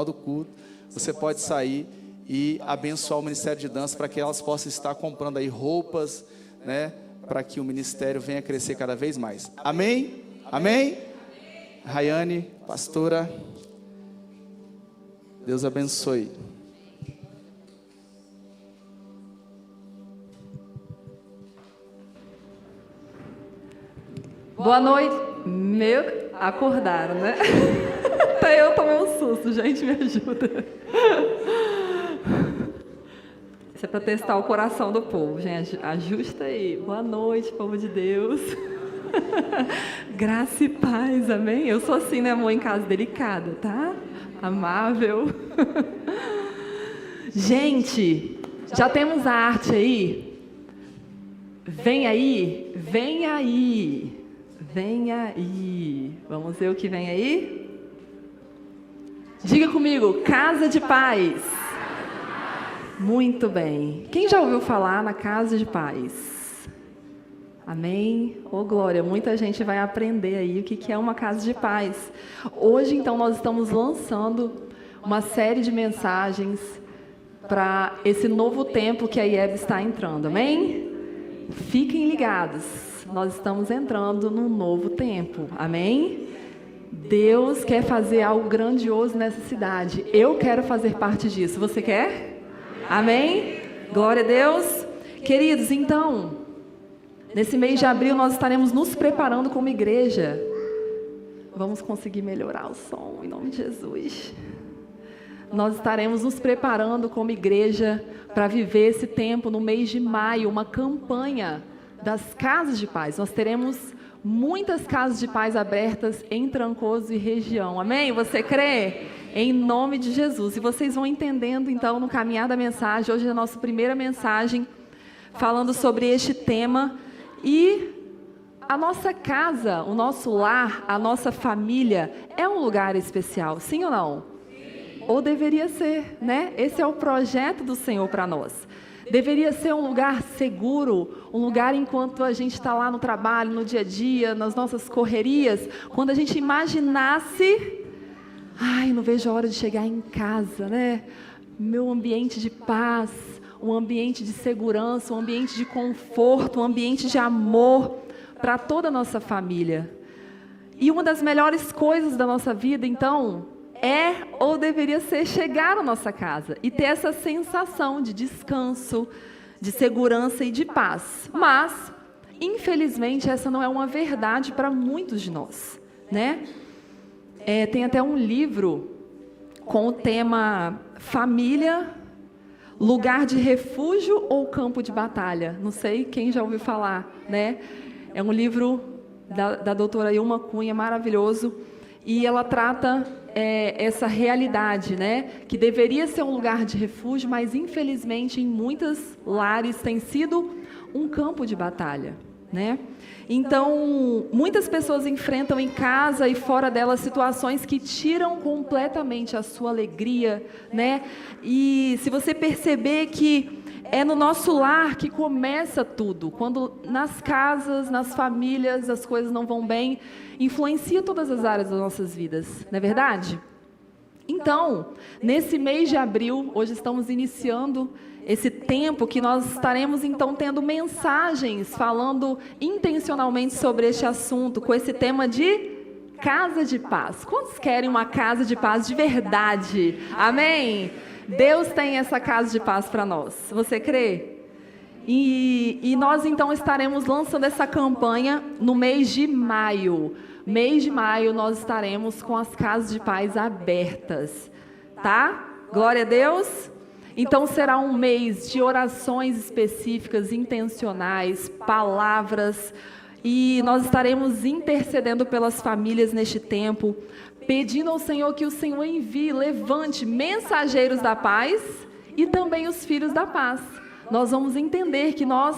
do culto, você pode sair e abençoar o Ministério de Dança para que elas possam estar comprando aí roupas, né, para que o ministério venha crescer cada vez mais. Amém? Amém? Rayane, pastora, Deus abençoe. Boa noite. Acordaram, né? Até eu tomei um susto, gente, me ajuda. Isso é para testar o coração do povo, gente. Ajusta aí. Boa noite, povo de Deus. Graça e paz, amém? Eu sou assim, né, amor, em casa, delicada, tá? Amável. Gente, já temos a arte aí? Vem aí, vem aí. Vem aí. Vamos ver o que vem aí? Diga comigo, Casa de Paz. Muito bem. Quem já ouviu falar na Casa de Paz? Amém? Ô, glória, muita gente vai aprender aí o que é uma Casa de Paz. Hoje, então, nós estamos lançando uma série de mensagens para esse novo tempo que a IEB está entrando. Amém? Fiquem ligados. Nós estamos entrando num novo tempo. Amém? Deus quer fazer algo grandioso nessa cidade. Eu quero fazer parte disso. Você quer? Amém? Glória a Deus. Queridos, então, nesse mês de abril nós estaremos nos preparando como igreja. Vamos conseguir melhorar o som em nome de Jesus. Nós estaremos nos preparando como igreja para viver esse tempo no mês de maio, uma campanha das casas de paz. Nós teremos muitas casas de paz abertas em Trancoso e região. Amém? Você crê? Em nome de Jesus. E vocês vão entendendo, então, no caminhar da mensagem. Hoje é a nossa primeira mensagem falando sobre este tema. E a nossa casa, o nosso lar, a nossa família é um lugar especial, sim ou não? Sim. Ou deveria ser, né? Esse é o projeto do Senhor para nós. Deveria ser um lugar seguro, um lugar enquanto a gente está lá no trabalho, no dia a dia, nas nossas correrias, quando a gente imaginasse, não vejo a hora de chegar em casa, né? Meu ambiente de paz, um ambiente de segurança, um ambiente de conforto, um ambiente de amor para toda a nossa família. E uma das melhores coisas da nossa vida, então, é ou deveria ser chegar à nossa casa e ter essa sensação de descanso, de segurança e de paz. Mas, infelizmente, essa não é uma verdade para muitos de nós, né? Tem até um livro com o tema Família, Lugar de Refúgio ou Campo de Batalha. Não sei quem já ouviu falar, né? É um livro da doutora Ilma Cunha, maravilhoso. E ela trata essa realidade, né? Que deveria ser um lugar de refúgio, mas infelizmente em muitos lares tem sido um campo de batalha, né? Então, muitas pessoas enfrentam em casa e fora dela situações que tiram completamente a sua alegria, né? E se você perceber que é no nosso lar que começa tudo. Quando nas casas, nas famílias, as coisas não vão bem, influencia todas as áreas das nossas vidas, não é verdade? Então, nesse mês de abril, hoje estamos iniciando esse tempo que nós estaremos, então, tendo mensagens falando intencionalmente sobre este assunto, com esse tema de casa de paz. Quantos querem uma casa de paz de verdade? Amém? Deus tem essa casa de paz para nós. Você crê? E nós, então, estaremos lançando essa campanha no mês de maio. Mês de maio, nós estaremos com as casas de paz abertas. Tá? Glória a Deus. Então, será um mês de orações específicas, intencionais, palavras. E nós estaremos intercedendo pelas famílias neste tempo, pedindo ao Senhor que o Senhor envie, levante mensageiros da paz e também os filhos da paz. Nós vamos entender que nós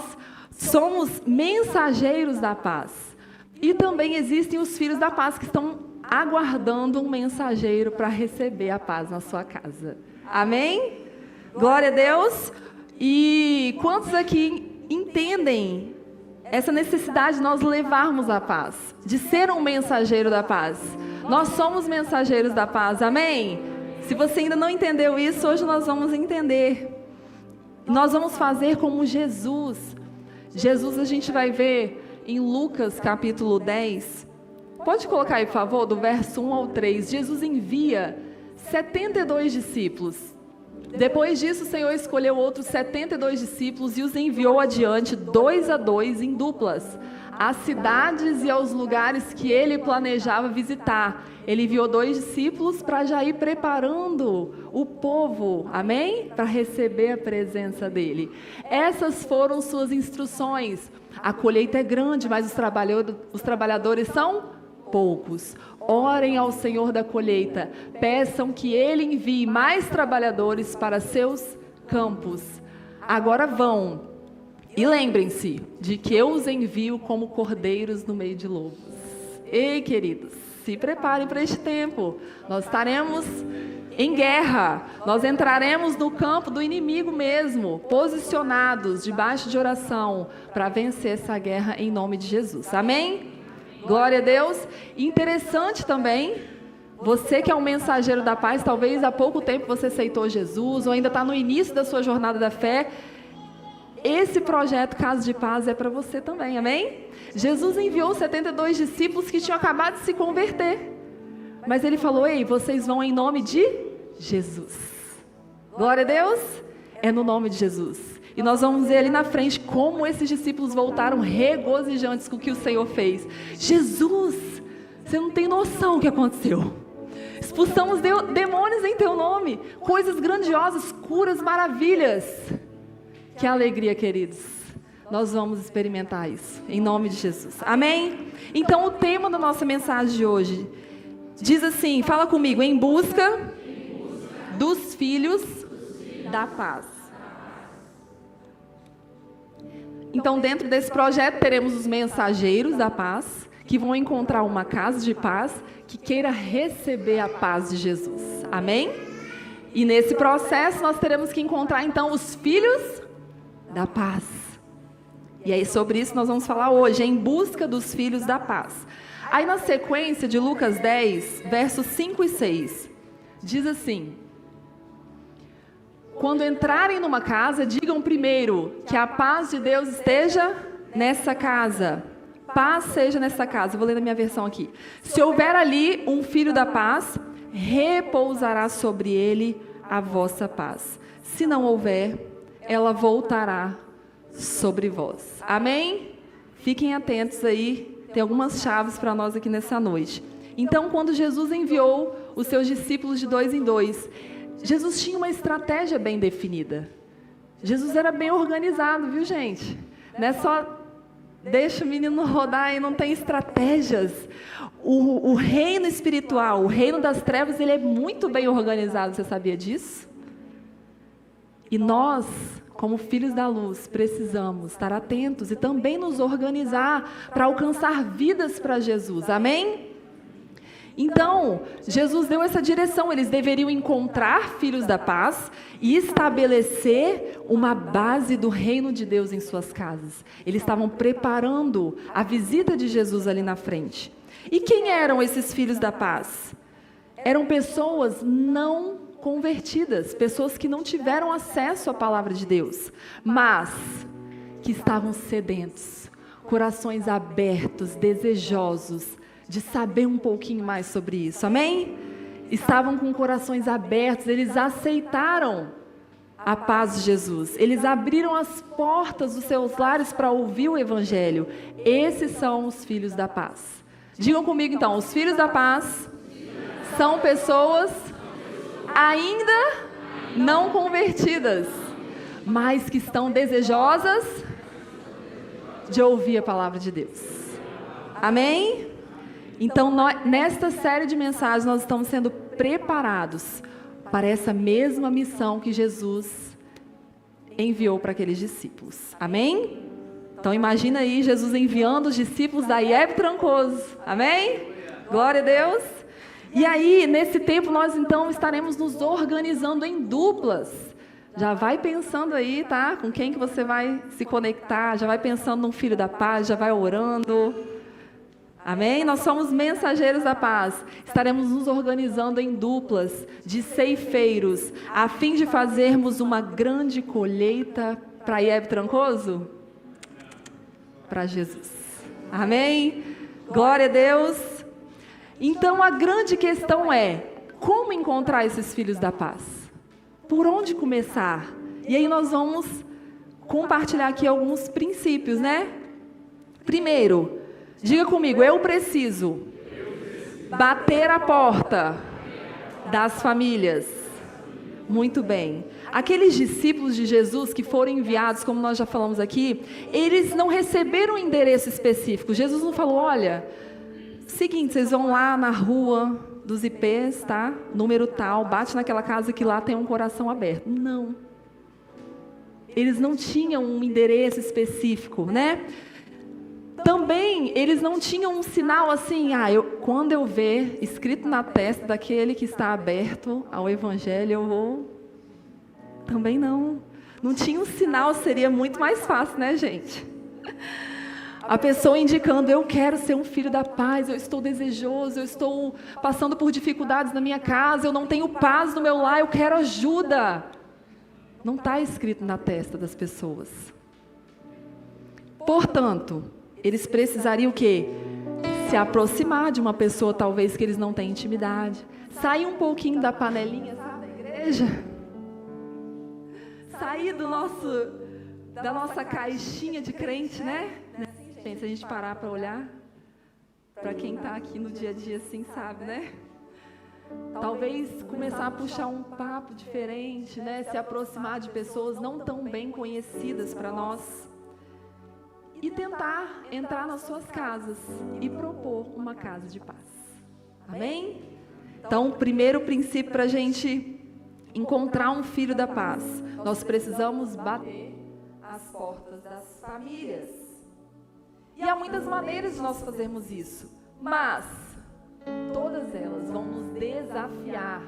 somos mensageiros da paz. E também existem os filhos da paz que estão aguardando um mensageiro para receber a paz na sua casa. Amém? Glória a Deus. E quantos aqui entendem essa necessidade de nós levarmos a paz, de ser um mensageiro da paz? Nós somos mensageiros da paz, amém? Se você ainda não entendeu isso, hoje nós vamos entender. Nós vamos fazer como Jesus. Jesus a gente vai ver em Lucas capítulo 10. Pode colocar aí, por favor, do verso 1 ao 3. Jesus envia 72 discípulos. Depois disso, o Senhor escolheu outros 72 discípulos e os enviou adiante, 2 a 2, em duplas, às cidades e aos lugares que ele planejava visitar. Ele enviou 2 discípulos para já ir preparando o povo, amém? Para receber a presença dele. Essas foram suas instruções. A colheita é grande, mas os trabalhadores são poucos. Orem ao Senhor da colheita, peçam que Ele envie mais trabalhadores para seus campos. Agora vão, e lembrem-se de que eu os envio como cordeiros no meio de lobos. Ei, queridos, se preparem para este tempo. Nós estaremos em guerra, nós entraremos no campo do inimigo mesmo, posicionados, debaixo de oração, para vencer essa guerra em nome de Jesus. Amém? Glória a Deus. Interessante também, você que é um mensageiro da paz, talvez há pouco tempo você aceitou Jesus, ou ainda está no início da sua jornada da fé, esse projeto Casa de Paz é para você também, amém? Jesus enviou 72 discípulos que tinham acabado de se converter, mas ele falou, ei, vocês vão em nome de Jesus. Glória a Deus, é no nome de Jesus. E nós vamos ver ali na frente como esses discípulos voltaram regozijantes com o que o Senhor fez. Jesus, você não tem noção do que aconteceu. Expulsamos demônios em teu nome, coisas grandiosas, curas, maravilhas. Que alegria, queridos. Nós vamos experimentar isso, em nome de Jesus. Amém? Então, o tema da nossa mensagem de hoje diz assim, fala comigo, em busca dos filhos da paz. Então, dentro desse projeto, teremos os mensageiros da paz, que vão encontrar uma casa de paz, que queira receber a paz de Jesus. Amém? E nesse processo, nós teremos que encontrar, então, os filhos da paz. E aí, sobre isso, nós vamos falar hoje, em busca dos filhos da paz. Aí, na sequência de Lucas 10, versos 5 e 6, diz assim... Quando entrarem numa casa, digam primeiro que a paz de Deus esteja nessa casa. Paz seja nessa casa. Eu vou ler na minha versão aqui. Se houver ali um filho da paz, repousará sobre ele a vossa paz. Se não houver, ela voltará sobre vós. Amém? Fiquem atentos aí. Tem algumas chaves para nós aqui nessa noite. Então, quando Jesus enviou os seus discípulos de 2 em 2, Jesus tinha uma estratégia bem definida. Jesus era bem organizado, viu, gente? Não é só deixa o menino rodar e não tem estratégias. O reino espiritual, o reino das trevas, ele é muito bem organizado, você sabia disso? E nós, como filhos da luz, precisamos estar atentos e também nos organizar para alcançar vidas para Jesus. Amém? Então, Jesus deu essa direção, eles deveriam encontrar filhos da paz e estabelecer uma base do reino de Deus em suas casas. Eles estavam preparando a visita de Jesus ali na frente. E quem eram esses filhos da paz? Eram pessoas não convertidas, pessoas que não tiveram acesso à palavra de Deus, mas que estavam sedentos, corações abertos, desejosos, de saber um pouquinho mais sobre isso, amém? Estavam com corações abertos, eles aceitaram a paz de Jesus, eles abriram as portas dos seus lares para ouvir o Evangelho. Esses são os filhos da paz. Digam comigo então, os filhos da paz são pessoas ainda não convertidas, mas que estão desejosas de ouvir a palavra de Deus. Amém? Então, nesta série de mensagens, nós estamos sendo preparados para essa mesma missão que Jesus enviou para aqueles discípulos. Amém? Então, imagina aí Jesus enviando os discípulos da IEB Trancoso. Amém? Glória a Deus. E aí, nesse tempo, nós então estaremos nos organizando em duplas. Já vai pensando aí, tá? Com quem que você vai se conectar. Já vai pensando num filho da paz, já vai orando. Amém? Nós somos mensageiros da paz. Estaremos nos organizando em duplas de ceifeiros, a fim de fazermos uma grande colheita para IEB Trancoso? Para Jesus. Amém? Glória a Deus. Então a grande questão é, como encontrar esses filhos da paz? Por onde começar? E aí nós vamos compartilhar aqui alguns princípios, né? Primeiro, diga comigo, eu preciso bater a porta das famílias. Muito bem. Aqueles discípulos de Jesus que foram enviados, como nós já falamos aqui, eles não receberam um endereço específico. Jesus não falou, olha, seguinte, vocês vão lá na rua dos IPs, tá? Número tal, bate naquela casa que lá tem um coração aberto. Não. Eles não tinham um endereço específico, né? Também, eles não tinham um sinal assim, quando eu ver escrito na testa daquele que está aberto ao Evangelho, eu vou... Também não. Não tinha um sinal, seria muito mais fácil, né, gente? A pessoa indicando, eu quero ser um filho da paz, eu estou desejoso, eu estou passando por dificuldades na minha casa, eu não tenho paz no meu lar, eu quero ajuda. Não está escrito na testa das pessoas. Portanto, eles precisariam o quê? Se aproximar de uma pessoa, talvez, que eles não têm intimidade. Sair um pouquinho da panelinha, sabe, da igreja. Sair da nossa caixinha de crente, né? Se a gente parar para olhar, para quem está aqui no dia a dia assim, sabe, né? Talvez começar a puxar um papo diferente, né? Se aproximar de pessoas não tão bem conhecidas para nós. E tentar entrar nas suas casas e propor uma casa de paz. Amém? Então, o primeiro princípio para a gente encontrar um filho da paz, nós precisamos bater as portas das famílias. E há muitas maneiras de nós fazermos isso, mas todas elas vão nos desafiar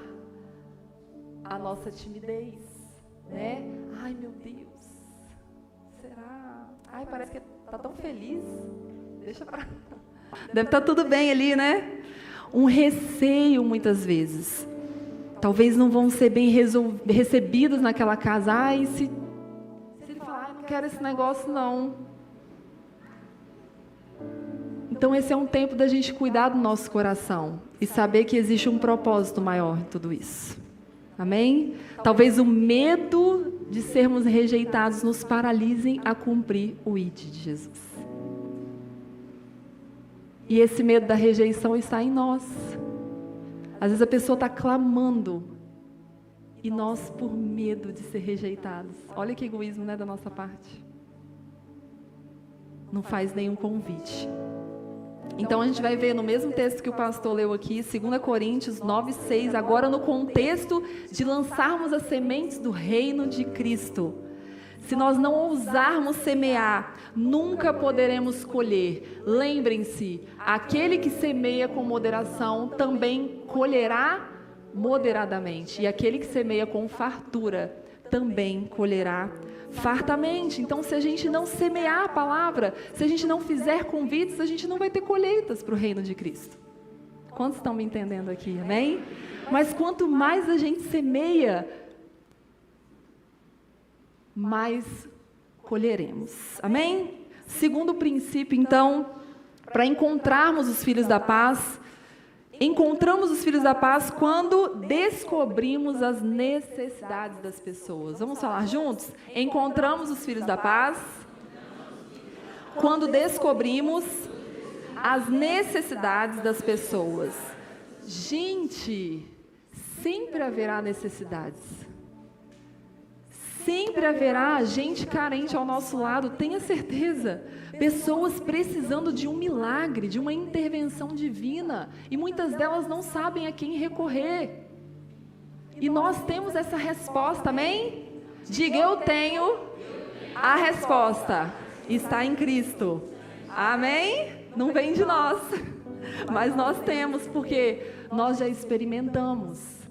a nossa timidez, né? Ai, meu Deus, será? Ai, parece que está tão feliz. Deixa pra... Deve estar tudo bem ali, né? Um receio, muitas vezes. Talvez não vão ser bem recebidos naquela casa. Ai, se ele falar, não quero esse negócio, não. Então, esse é um tempo da gente cuidar do nosso coração e saber que existe um propósito maior em tudo isso. Amém? Talvez o medo de sermos rejeitados nos paralisem a cumprir o ID de Jesus. E esse medo da rejeição está em nós. Às vezes a pessoa está clamando e nós, por medo de ser rejeitados, olha que egoísmo, né, da nossa parte, não faz nenhum convite. Então a gente vai ver no mesmo texto que o pastor leu aqui, 2 Coríntios 9:6, agora no contexto de lançarmos as sementes do reino de Cristo. Se nós não ousarmos semear, nunca poderemos colher. Lembrem-se, aquele que semeia com moderação também colherá moderadamente. E aquele que semeia com fartura também colherá fartamente. Então, se a gente não semear a palavra, se a gente não fizer convites, a gente não vai ter colheitas para o reino de Cristo. Quantos estão me entendendo aqui? Amém? Mas quanto mais a gente semeia, mais colheremos. Amém? Segundo princípio, então, para encontrarmos os filhos da paz, encontramos os filhos da paz quando descobrimos as necessidades das pessoas. Vamos falar juntos? Encontramos os filhos da paz quando descobrimos as necessidades das pessoas. Gente, sempre haverá necessidades. Sempre haverá gente carente ao nosso lado, tenha certeza. Pessoas precisando de um milagre, de uma intervenção divina. E muitas delas não sabem a quem recorrer. E nós temos essa resposta, amém? Diga, eu tenho a resposta. Está em Cristo. Amém? Não vem de nós. Mas nós temos, porque nós já experimentamos.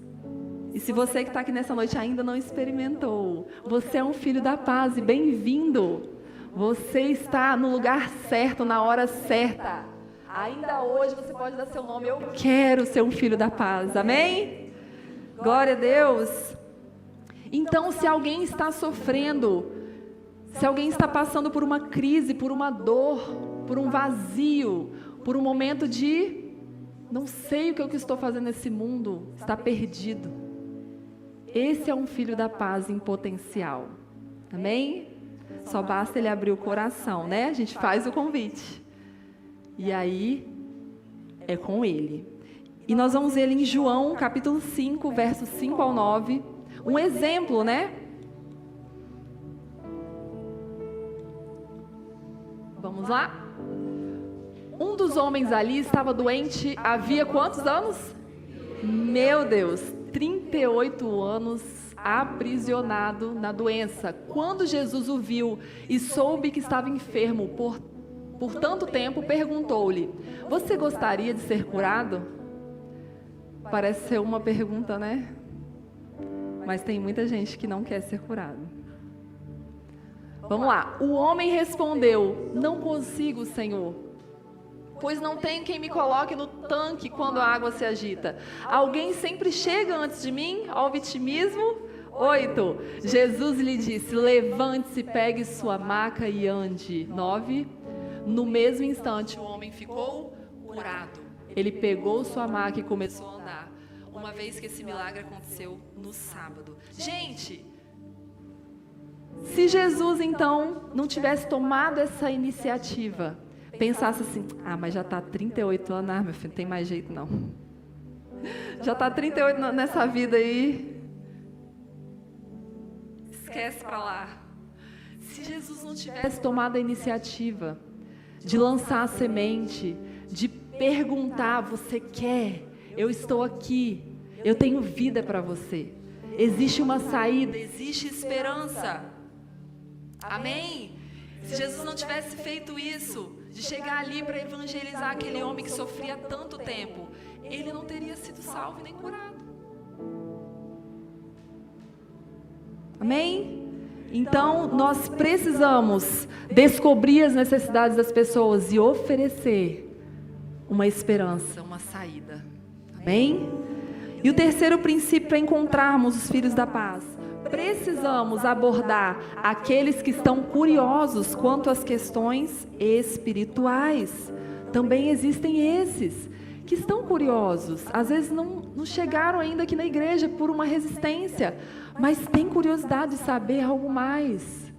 E se você que está aqui nessa noite ainda não experimentou, você é um filho da paz e bem-vindo. Você está no lugar certo, na hora certa. Ainda hoje você pode dar seu nome. Eu quero ser um filho da paz. Amém? Glória a Deus. Então, se alguém está sofrendo, se alguém está passando por uma crise, por uma dor, por um vazio, por um momento de não sei o que eu estou fazendo nesse mundo, está perdido. Esse é um filho da paz em potencial. Amém? Só basta ele abrir o coração, né? A gente faz o convite. E aí, é com ele. E nós vamos ver ele em João, capítulo 5, versos 5 ao 9. Um exemplo, né? Vamos lá? Um dos homens ali estava doente havia quantos anos? Meu Deus, 38 anos aprisionado na doença. Quando Jesus o viu e soube que estava enfermo por tanto tempo, perguntou-lhe: você gostaria de ser curado? Parece ser uma pergunta, né? Mas tem muita gente que não quer ser curado. Vamos lá. O homem respondeu: não consigo, Senhor, pois não tenho quem me coloque no tanque quando a água se agita. Alguém sempre chega antes de mim. Ó, o vitimismo. 8. Jesus lhe disse: levante-se, pegue sua maca e ande. 9. No mesmo instante, o homem ficou curado. Ele pegou sua maca e começou a andar. Uma vez que esse milagre aconteceu no sábado. Gente, se Jesus, então, não tivesse tomado essa iniciativa, pensasse assim: ah, mas já está 38 anos, ah, meu filho, não tem mais jeito não. Já está 38 nessa vida aí. Esquece para lá. Se Jesus não tivesse tomado a iniciativa de lançar a semente, de perguntar: você quer? Eu estou aqui, eu tenho vida para você. Existe uma saída, existe esperança. Amém? Se Jesus não tivesse feito isso, de chegar ali para evangelizar aquele homem que sofria tanto tempo, ele não teria sido salvo nem curado. Amém? Então, nós precisamos descobrir as necessidades das pessoas e oferecer uma esperança, uma saída. Amém? E o terceiro princípio para encontrarmos os filhos da paz: precisamos abordar aqueles que estão curiosos quanto às questões espirituais. Também existem esses que estão curiosos. Às vezes não chegaram ainda aqui na igreja por uma resistência, mas têm curiosidade de saber algo mais.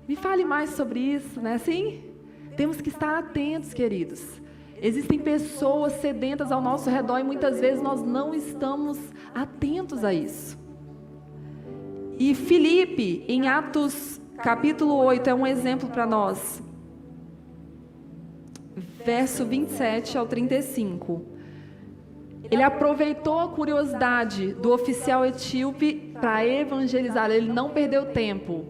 Me fale mais sobre isso, não é assim? Temos que estar atentos, queridos. Existem pessoas sedentas ao nosso redor e muitas vezes nós não estamos atentos a isso. E Filipe, em Atos capítulo 8, é um exemplo para nós. Verso 27 ao 35. Ele aproveitou a curiosidade do oficial etíope para evangelizar. Ele não perdeu tempo.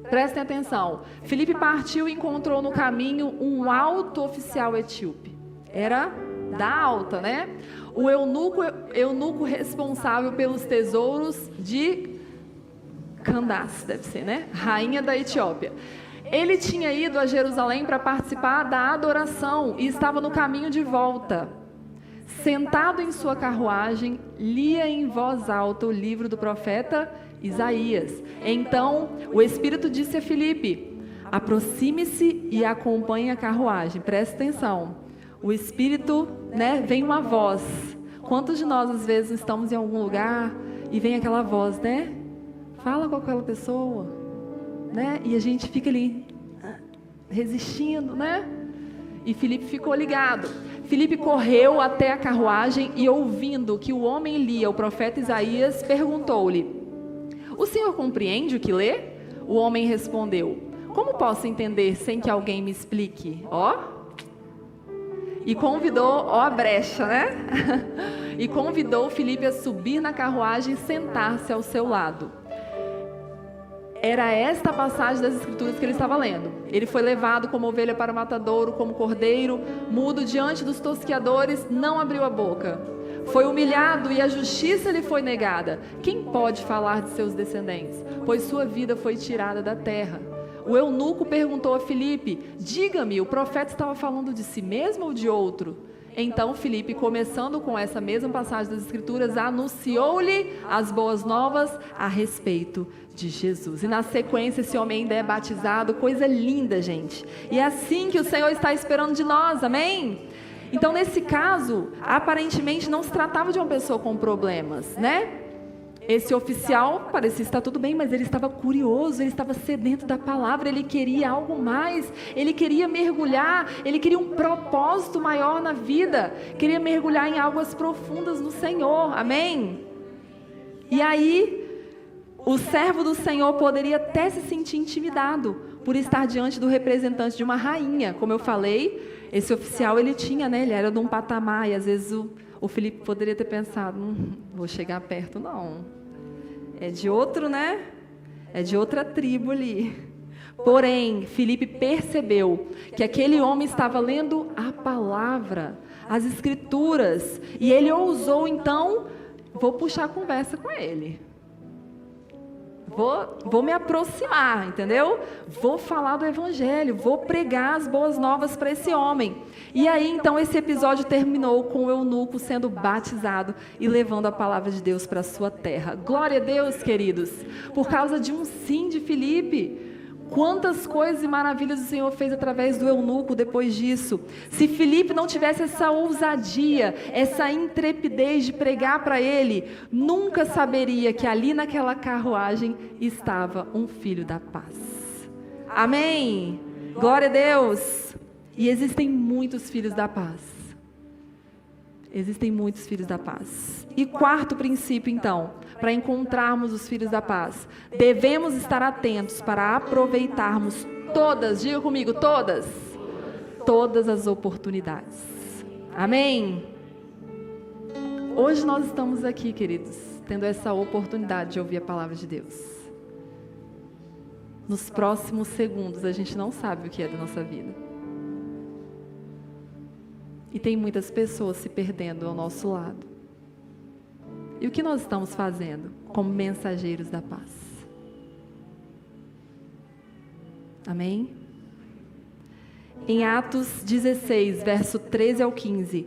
Prestem atenção. Filipe partiu e encontrou no caminho um alto oficial etíope. Era da alta, né? O eunuco responsável pelos tesouros de Candace, deve ser, né? Rainha da Etiópia. Ele tinha ido a Jerusalém para participar da adoração e estava no caminho de volta. Sentado em sua carruagem, lia em voz alta o livro do profeta Isaías. Então, o Espírito disse a Filipe: aproxime-se e acompanhe a carruagem. Presta atenção. O Espírito, né, vem uma voz. Quantos de nós, às vezes, estamos em algum lugar e vem aquela voz, né? Fala com aquela pessoa, né? E a gente fica ali, resistindo, né? E Filipe ficou ligado. Filipe correu até a carruagem e, ouvindo que o homem lia o profeta Isaías, perguntou-lhe: o senhor compreende o que lê? O homem respondeu: como posso entender sem que alguém me explique? E convidou, a brecha, né? E convidou Filipe a subir na carruagem e sentar-se ao seu lado. Era esta a passagem das Escrituras que ele estava lendo. Ele foi levado como ovelha para o matadouro, como cordeiro, mudo diante dos tosqueadores, não abriu a boca. Foi humilhado e a justiça lhe foi negada. Quem pode falar de seus descendentes? Pois sua vida foi tirada da terra. O eunuco perguntou a Filipe: diga-me, o profeta estava falando de si mesmo ou de outro? Então Filipe, começando com essa mesma passagem das Escrituras, anunciou-lhe as boas novas a respeito de Jesus. E na sequência esse homem ainda é batizado, coisa linda, gente. E é assim que o Senhor está esperando de nós, amém? Então nesse caso, aparentemente não se tratava de uma pessoa com problemas, né? Esse oficial parecia estar tudo bem, mas ele estava curioso, ele estava sedento da palavra, ele queria algo mais, ele queria mergulhar, ele queria um propósito maior na vida, queria mergulhar em águas profundas no Senhor, amém? E aí, o servo do Senhor poderia até se sentir intimidado por estar diante do representante de uma rainha. Como eu falei, esse oficial ele tinha, né, ele era de um patamar, e às vezes o Filipe poderia ter pensado, vou chegar perto não. É de outro, né? É de outra tribo ali. Porém, Filipe percebeu que aquele homem estava lendo a palavra, as Escrituras, e ele ousou, então, vou puxar a conversa com ele. Vou me aproximar, entendeu? Vou falar do Evangelho, vou pregar as boas novas para esse homem. E aí, então, esse episódio terminou com o eunuco sendo batizado e levando a palavra de Deus para a sua terra. Glória a Deus, queridos, por causa de um sim de Filipe. Quantas coisas e maravilhas o Senhor fez através do eunuco depois disso. Se Filipe não tivesse essa ousadia, essa intrepidez de pregar para ele, nunca saberia que ali naquela carruagem estava um filho da paz. Amém? Glória a Deus. E existem muitos filhos da paz. Existem muitos filhos da paz. E quarto princípio, então, para encontrarmos os filhos da paz, devemos estar atentos para aproveitarmos todas, diga comigo, todas as oportunidades. Amém? Hoje nós estamos aqui, queridos, tendo essa oportunidade de ouvir a palavra de Deus. Nos próximos segundos, a gente não sabe o que é da nossa vida. E tem muitas pessoas se perdendo ao nosso lado. E o que nós estamos fazendo como mensageiros da paz? Amém? Em Atos 16, verso 13 ao 15,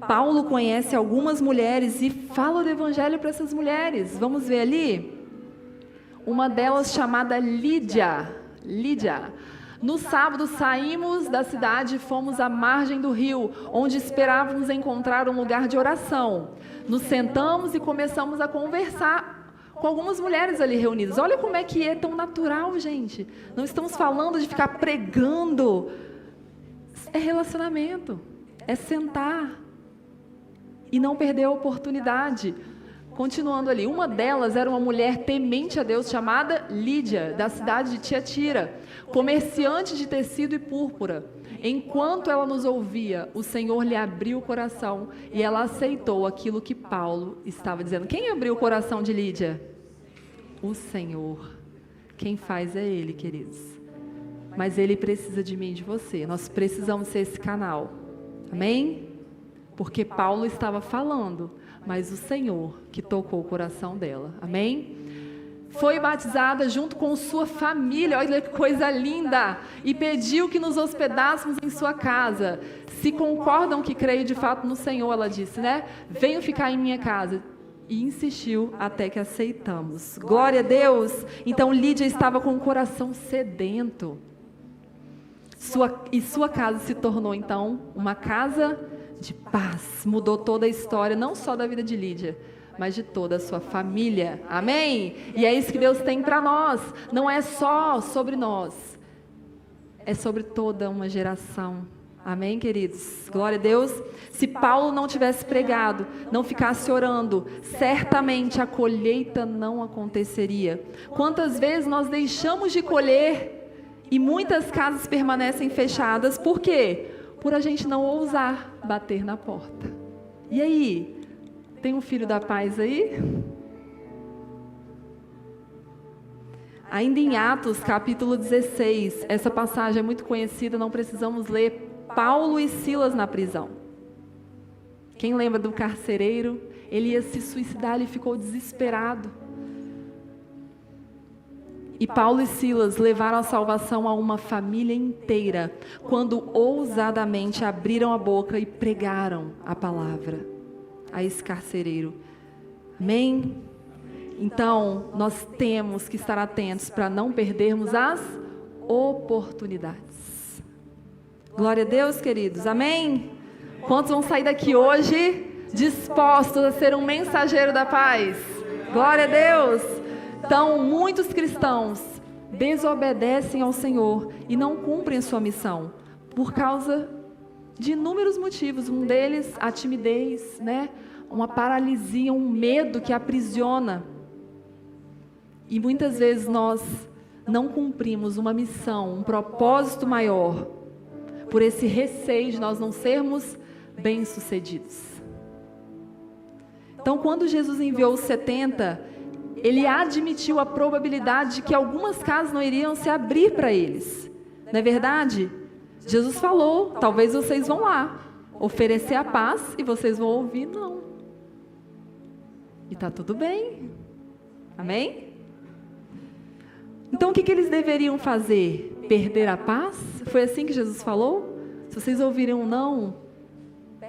Paulo conhece algumas mulheres e fala do evangelho para essas mulheres. Vamos ver ali? Uma delas chamada Lídia. No sábado saímos da cidade e fomos à margem do rio, onde esperávamos encontrar um lugar de oração. Nos sentamos e começamos a conversar com algumas mulheres ali reunidas. Olha como é que é tão natural, gente. Não estamos falando de ficar pregando. É relacionamento, é sentar e não perder a oportunidade. Continuando ali, uma delas era uma mulher temente a Deus chamada Lídia, da cidade de Tiatira, comerciante de tecido e púrpura. Enquanto ela nos ouvia, o Senhor lhe abriu o coração e ela aceitou aquilo que Paulo estava dizendo. Quem abriu o coração de Lídia? O Senhor. Quem faz é Ele, queridos. Mas Ele precisa de mim e de você. Nós precisamos ser esse canal. Amém? Porque Paulo estava falando, mas o Senhor que tocou o coração dela. Amém? Foi batizada junto com sua família, olha que coisa linda, e pediu que nos hospedássemos em sua casa. Se concordam que creio de fato no Senhor, ela disse, né? Venham ficar em minha casa. E insistiu até que aceitamos. Glória a Deus! Então Lídia estava com o coração sedento. Sua casa se tornou então uma casa de paz. Mudou toda a história, não só da vida de Lídia, mas de toda a sua família. Amém? E é isso que Deus tem para nós. Não é só sobre nós, é sobre toda uma geração. Amém, queridos? Glória a Deus. Se Paulo não tivesse pregado, não ficasse orando, certamente a colheita não aconteceria. Quantas vezes nós deixamos de colher e muitas casas permanecem fechadas? Por quê? Por a gente não ousar bater na porta. E aí? Tem um filho da paz aí? Ainda em Atos, capítulo 16, essa passagem é muito conhecida, não precisamos ler. Paulo e Silas na prisão. Quem lembra do carcereiro? Ele ia se suicidar, ele ficou desesperado. E Paulo e Silas levaram a salvação a uma família inteira, quando ousadamente abriram a boca e pregaram a palavra a esse carcereiro. Amém? Então, nós temos que estar atentos para não perdermos as oportunidades. Glória a Deus, queridos. Amém? Quantos vão sair daqui hoje dispostos a ser um mensageiro da paz? Glória a Deus. Então, muitos cristãos desobedecem ao Senhor e não cumprem a sua missão por causa de inúmeros motivos. Um deles, a timidez, né? Uma paralisia, um medo que aprisiona. E muitas vezes nós não cumprimos uma missão, um propósito maior, por esse receio de nós não sermos bem-sucedidos. Então, quando Jesus enviou os 70, ele admitiu a probabilidade de que algumas casas não iriam se abrir para eles. Não é verdade? Jesus falou, talvez vocês vão lá, oferecer a paz e vocês vão ouvir não. E está tudo bem. Amém? Então, o que eles deveriam fazer? Perder a paz? Foi assim que Jesus falou? Se vocês ouvirem um não,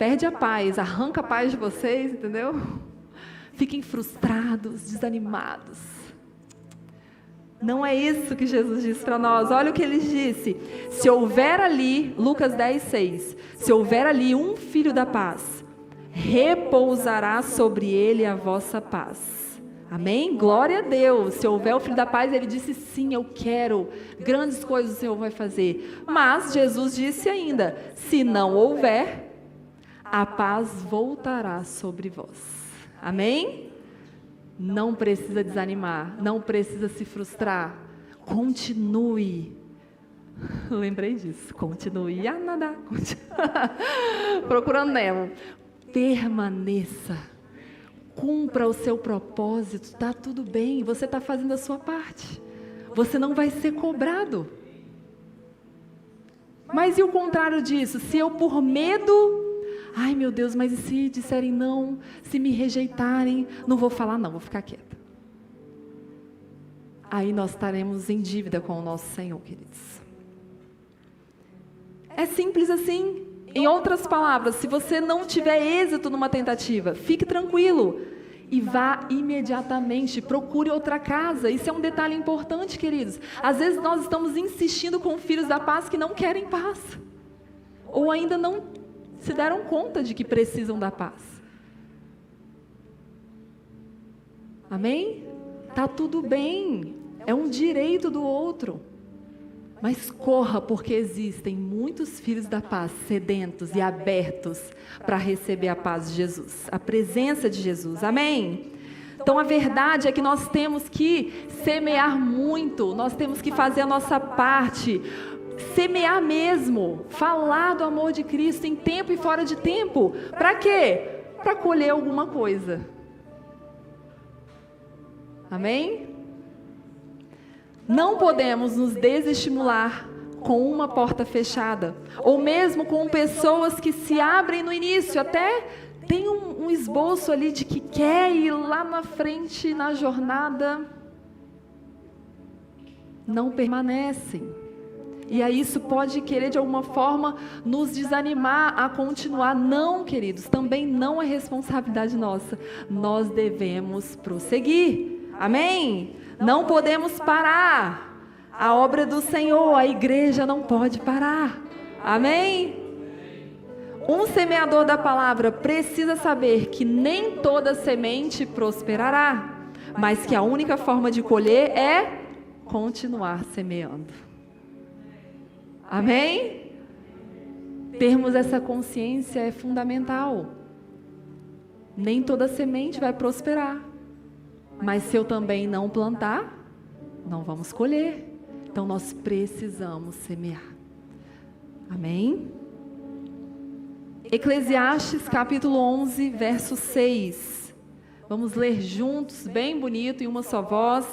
perde a paz, arranca a paz de vocês, entendeu? Fiquem frustrados, desanimados. Não é isso que Jesus disse para nós. Olha o que ele disse. Se houver ali, Lucas 10:6, se houver ali um filho da paz, repousará sobre ele a vossa paz. Amém? Glória a Deus. Se houver o filho da paz, ele disse sim, eu quero. Grandes coisas o Senhor vai fazer. Mas Jesus disse ainda, se não houver, a paz voltará sobre vós. Amém? Não precisa desanimar, não precisa se frustrar. Continue. Lembrei disso. Continue a nadar. Procurando Nemo. Permaneça. Cumpra o seu propósito. Está tudo bem. Você está fazendo a sua parte. Você não vai ser cobrado. Mas e o contrário disso? Se eu por medo... Ai, meu Deus, mas e se disserem não? Se me rejeitarem? Não vou falar não, vou ficar quieta. Aí nós estaremos em dívida com o nosso Senhor, queridos. É simples assim. Em outras palavras, se você não tiver êxito numa tentativa, fique tranquilo. E vá imediatamente, procure outra casa. Isso é um detalhe importante, queridos. Às vezes nós estamos insistindo com filhos da paz que não querem paz. Ou ainda não se deram conta de que precisam da paz. Amém? Tá tudo bem. É um direito do outro. Mas corra, porque existem muitos filhos da paz sedentos e abertos para receber a paz de Jesus, a presença de Jesus. Amém? Então a verdade é que nós temos que semear muito, nós temos que fazer a nossa parte, semear mesmo, falar do amor de Cristo em tempo e fora de tempo. Para quê? Para colher alguma coisa. Amém? Não podemos nos desestimular com uma porta fechada, ou mesmo com pessoas que se abrem no início, até tem um esboço ali de que quer ir lá na frente na jornada, não permanecem. E aí isso pode querer de alguma forma nos desanimar a continuar. Não, queridos, também não é responsabilidade nossa. Nós devemos prosseguir. Amém? Não podemos parar. A obra do Senhor, a igreja não pode parar. Amém? Um semeador da palavra precisa saber que nem toda semente prosperará, mas que a única forma de colher é continuar semeando. Amém? Termos essa consciência é fundamental. Nem toda semente vai prosperar. Mas se eu também não plantar, não vamos colher. Então nós precisamos semear. Amém? Eclesiastes capítulo 11, verso 6. Vamos ler juntos, bem bonito, em uma só voz.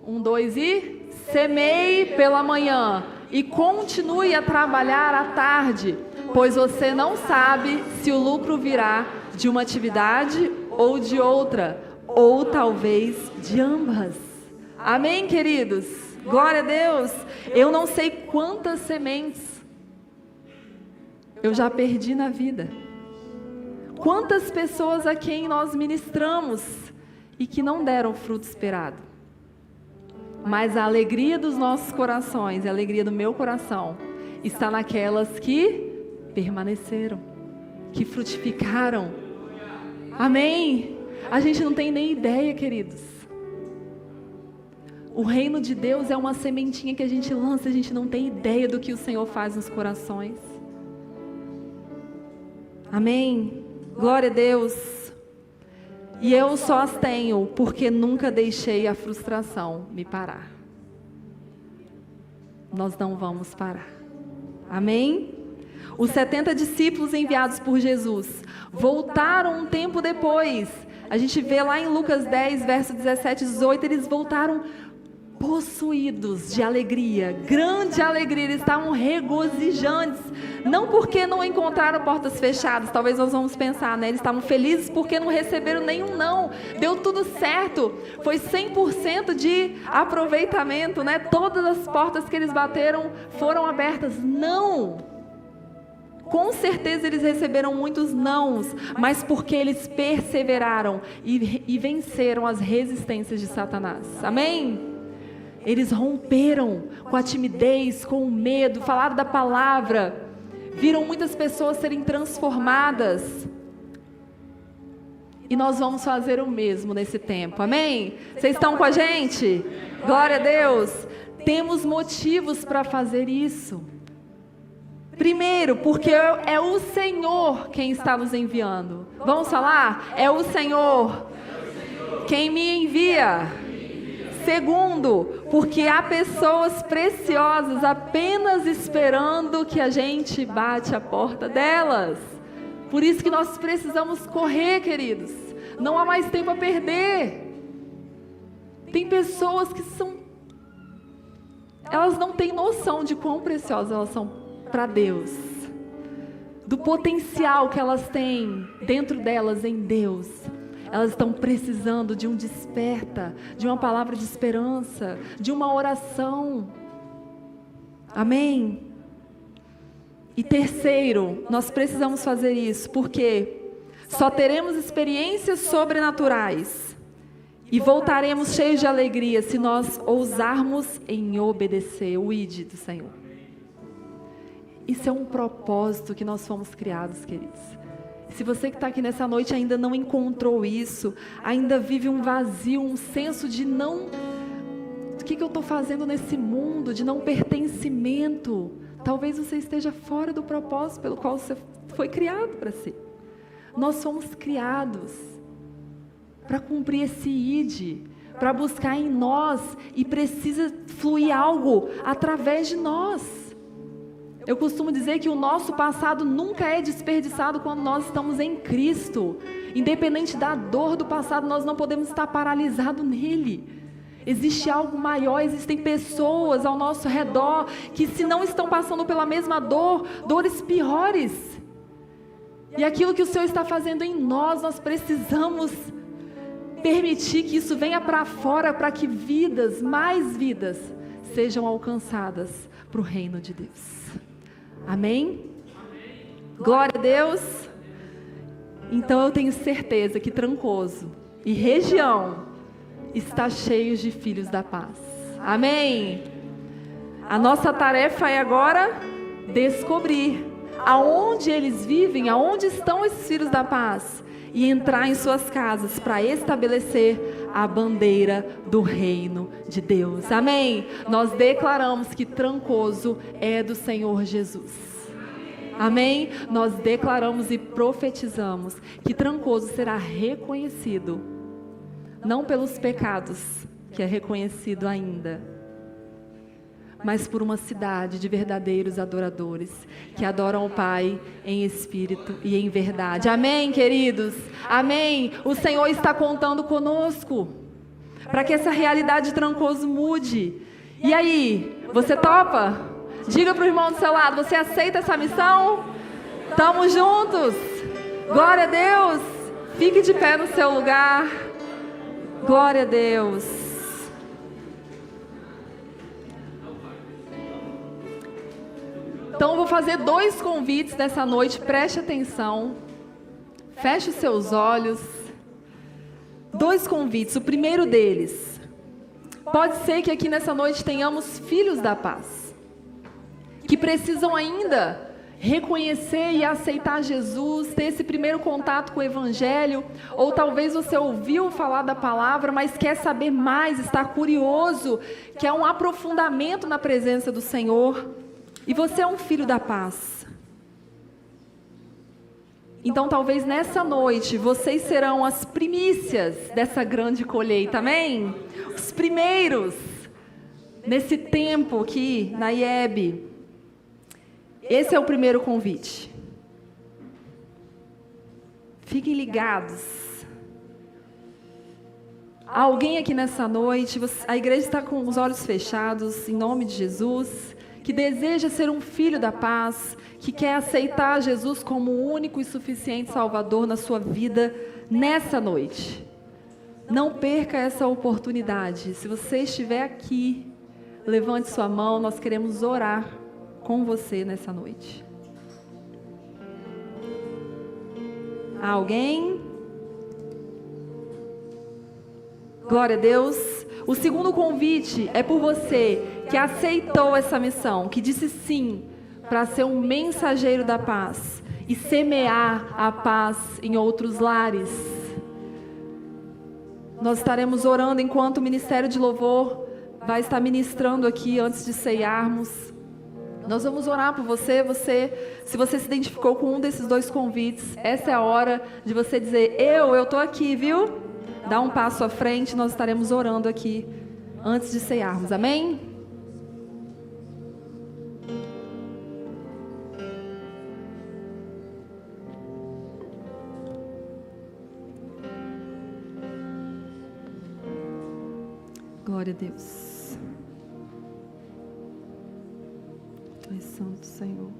1, 2 e... Semeie pela manhã e continue a trabalhar à tarde, pois você não sabe se o lucro virá de uma atividade ou de outra. ou talvez de ambas. Amém, queridos? Glória a Deus. Eu não sei quantas sementes eu já perdi na vida. Quantas pessoas a quem nós ministramos e que não deram o fruto esperado. Mas a alegria dos nossos corações, a alegria do meu coração, está naquelas que permaneceram, que frutificaram. Amém? A gente não tem nem ideia, queridos. O reino de Deus é uma sementinha que a gente lança, a gente não tem ideia do que o Senhor faz nos corações. Amém? Glória a Deus. E eu só as tenho porque nunca deixei a frustração me parar. Nós não vamos parar. Amém? Os 70 discípulos enviados por Jesus voltaram um tempo depois. A gente vê lá em Lucas 10, verso 17 e 18, eles voltaram possuídos de alegria, grande alegria, eles estavam regozijantes, não porque não encontraram portas fechadas, talvez nós vamos pensar, né? Eles estavam felizes porque não receberam nenhum não, deu tudo certo, foi 100% de aproveitamento, né? Todas as portas que eles bateram foram abertas. Não! Com certeza eles receberam muitos nãos, mas porque eles perseveraram e venceram as resistências de Satanás. Amém? Eles romperam com a timidez, com o medo, falaram da palavra, viram muitas pessoas serem transformadas. E nós vamos fazer o mesmo nesse tempo, amém? Vocês estão com a gente? Glória a Deus! Temos motivos para fazer isso. Primeiro, porque é o Senhor quem está nos enviando. Vamos falar? É o Senhor quem me envia. Segundo, porque há pessoas preciosas apenas esperando que a gente bate a porta delas. Por isso que nós precisamos correr, queridos. Não há mais tempo a perder. Tem pessoas que elas não têm noção de quão preciosas elas são para Deus. Do potencial que elas têm dentro delas em Deus. Elas estão precisando de um desperta, de uma palavra de esperança, de uma oração. Amém? E terceiro, nós precisamos fazer isso, porque só teremos experiências sobrenaturais e voltaremos cheios de alegria se nós ousarmos em obedecer o ID do Senhor. Isso é um propósito que nós fomos criados, queridos. Se você que está aqui nessa noite ainda não encontrou isso, ainda vive um vazio, um senso de não... O que eu estou fazendo nesse mundo? De não pertencimento. Talvez você esteja fora do propósito pelo qual você foi criado para si. Nós fomos criados para cumprir esse ID, para buscar em nós, e precisa fluir algo através de nós. Eu costumo dizer que o nosso passado nunca é desperdiçado quando nós estamos em Cristo. Independente da dor do passado, nós não podemos estar paralisados nele. Existe algo maior, existem pessoas ao nosso redor que, se não estão passando pela mesma dor, dores piores. E aquilo que o Senhor está fazendo em nós, nós precisamos permitir que isso venha para fora, para que vidas, mais vidas, sejam alcançadas para o reino de Deus. Amém? Glória a Deus. Então eu tenho certeza que Trancoso e região está cheio de filhos da paz. Amém? A nossa tarefa é agora descobrir aonde eles vivem, aonde estão esses filhos da paz, e entrar em suas casas para estabelecer a bandeira do reino de Deus. Amém? Nós declaramos que Trancoso é do Senhor Jesus. Amém? Nós declaramos e profetizamos que Trancoso será reconhecido, não pelos pecados, que é reconhecido ainda, mas por uma cidade de verdadeiros adoradores, que adoram o Pai em espírito e em verdade. Amém, queridos? Amém? O Senhor está contando conosco, para que essa realidade de Trancoso mude. E aí, você topa? Diga para o irmão do seu lado, você aceita essa missão? Estamos juntos? Glória a Deus! Fique de pé no seu lugar. Glória a Deus. Então, eu vou fazer 2 convites dessa noite, preste atenção. Feche os seus olhos. 2 convites. O primeiro deles. Pode ser que aqui nessa noite tenhamos filhos da paz, que precisam ainda reconhecer e aceitar Jesus, ter esse primeiro contato com o Evangelho, ou talvez você ouviu falar da palavra, mas quer saber mais, está curioso, quer um aprofundamento na presença do Senhor, e você é um filho da paz. Então talvez nessa noite vocês serão as primícias dessa grande colheita, amém? Os primeiros nesse tempo aqui na IEB. Esse é o primeiro convite. Fiquem ligados. Há alguém aqui nessa noite, a igreja está com os olhos fechados, em nome de Jesus, que deseja ser um filho da paz, que quer aceitar Jesus como o único e suficiente Salvador na sua vida nessa noite. Não perca essa oportunidade. Se você estiver aqui, levante sua mão, nós queremos orar com você nessa noite. Há alguém? Glória a Deus. O segundo convite é por você que aceitou essa missão, que disse sim para ser um mensageiro da paz e semear a paz em outros lares. Nós estaremos orando enquanto o Ministério de Louvor vai estar ministrando aqui antes de ceiarmos. Nós vamos orar por você, se você se identificou com um desses 2 convites, essa é a hora de você dizer, eu estou aqui, viu? Dá um passo à frente, nós estaremos orando aqui, antes de ceiarmos, amém? Glória a Deus. Tu és santo, Senhor.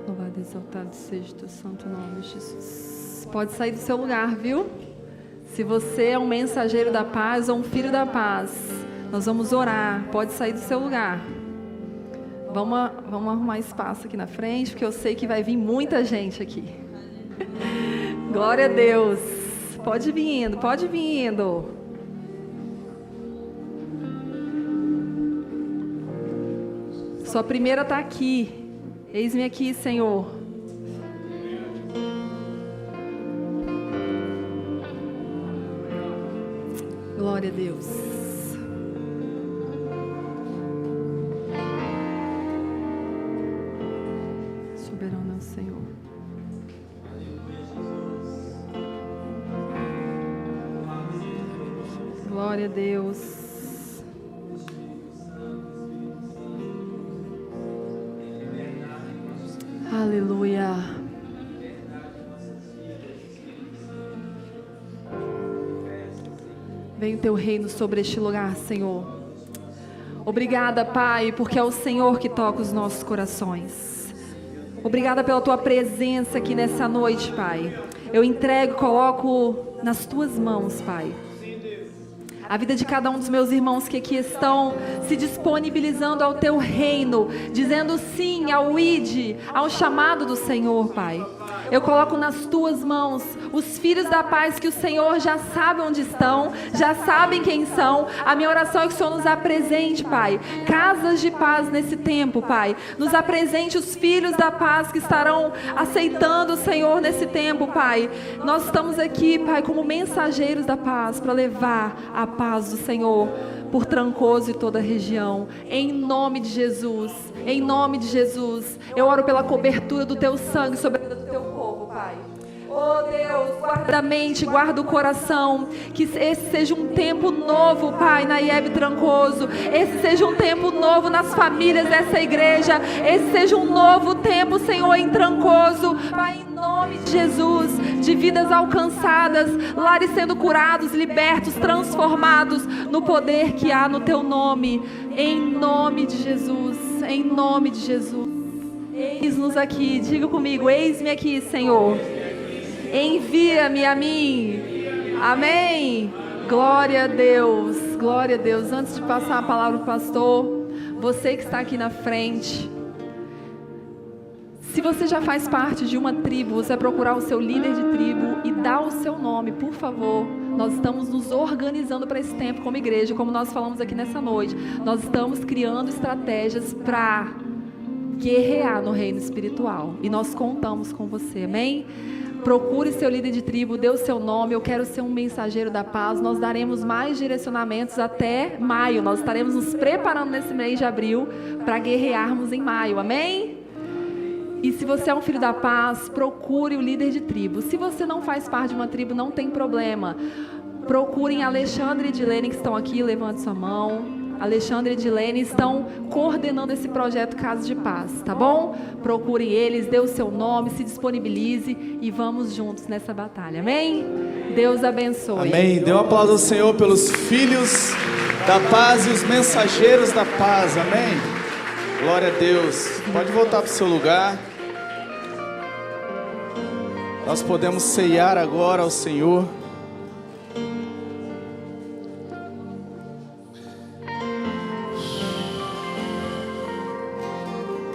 Louvado e exaltado seja o teu santo nome, Jesus. Pode sair do seu lugar, viu? Se você é um mensageiro da paz ou um filho da paz, nós vamos orar. Pode sair do seu lugar. Vamos arrumar espaço aqui na frente, porque eu sei que vai vir muita gente aqui. Glória a Deus. Pode vir indo, pode vir indo. Sua primeira está aqui. Eis-me aqui, Senhor. Glória a Deus. Soberano é o Senhor. Glória a Deus. Aleluia. Venha o teu reino sobre este lugar, Senhor. Obrigada, Pai, porque é o Senhor que toca os nossos corações. Obrigada pela tua presença aqui nessa noite, Pai. Eu entrego, coloco nas tuas mãos, Pai, a vida de cada um dos meus irmãos que aqui estão se disponibilizando ao teu reino, dizendo sim ao ID, ao chamado do Senhor, Pai. Eu coloco nas tuas mãos os filhos da paz que o Senhor já sabe onde estão, já sabem quem são. A minha oração é que o Senhor nos apresente, Pai, casas de paz nesse tempo, Pai. Nos apresente os filhos da paz que estarão aceitando o Senhor nesse tempo, Pai. Nós estamos aqui, Pai, como mensageiros da paz, para levar a paz do Senhor por Trancoso e toda a região, em nome de Jesus, em nome de Jesus. Eu oro pela cobertura do teu sangue sobre a vida do teu povo, Pai. Oh Deus, guarda a mente, guarda o coração, que esse seja um tempo novo, Pai, na IEB Trancoso, esse seja um tempo novo nas famílias dessa igreja, esse seja um novo tempo, Senhor, em Trancoso, Pai, em nome de Jesus, de vidas alcançadas, lares sendo curados, libertos, transformados, no poder que há no teu nome, em nome de Jesus, em nome de Jesus. Eis-nos aqui, diga comigo, eis-me aqui, Senhor. Envia-me a mim. Amém. Glória a Deus, glória a Deus. Antes de passar a palavra para o pastor, você que está aqui na frente, se você já faz parte de uma tribo, você vai procurar o seu líder de tribo e dar o seu nome, por favor. Nós estamos nos organizando para esse tempo como igreja, como nós falamos aqui nessa noite. Nós estamos criando estratégias para guerrear no reino espiritual. E nós contamos com você, amém? Procure seu líder de tribo, dê o seu nome. Eu quero ser um mensageiro da paz. Nós daremos mais direcionamentos até maio. Nós estaremos nos preparando nesse mês de abril para guerrearmos em maio, amém? E se você é um filho da paz, procure o líder de tribo. Se você não faz parte de uma tribo, não tem problema. Procurem Alexandre e Edilene, que estão aqui, levante sua mão. Alexandre e Edilene estão coordenando esse projeto Casa de Paz, tá bom? Procurem eles, dê o seu nome, se disponibilize e vamos juntos nessa batalha, amém? Deus abençoe. Amém. Dê um aplauso ao Senhor pelos filhos da paz e os mensageiros da paz, amém? Glória a Deus. Pode voltar para o seu lugar. Nós podemos ceiar agora ao Senhor.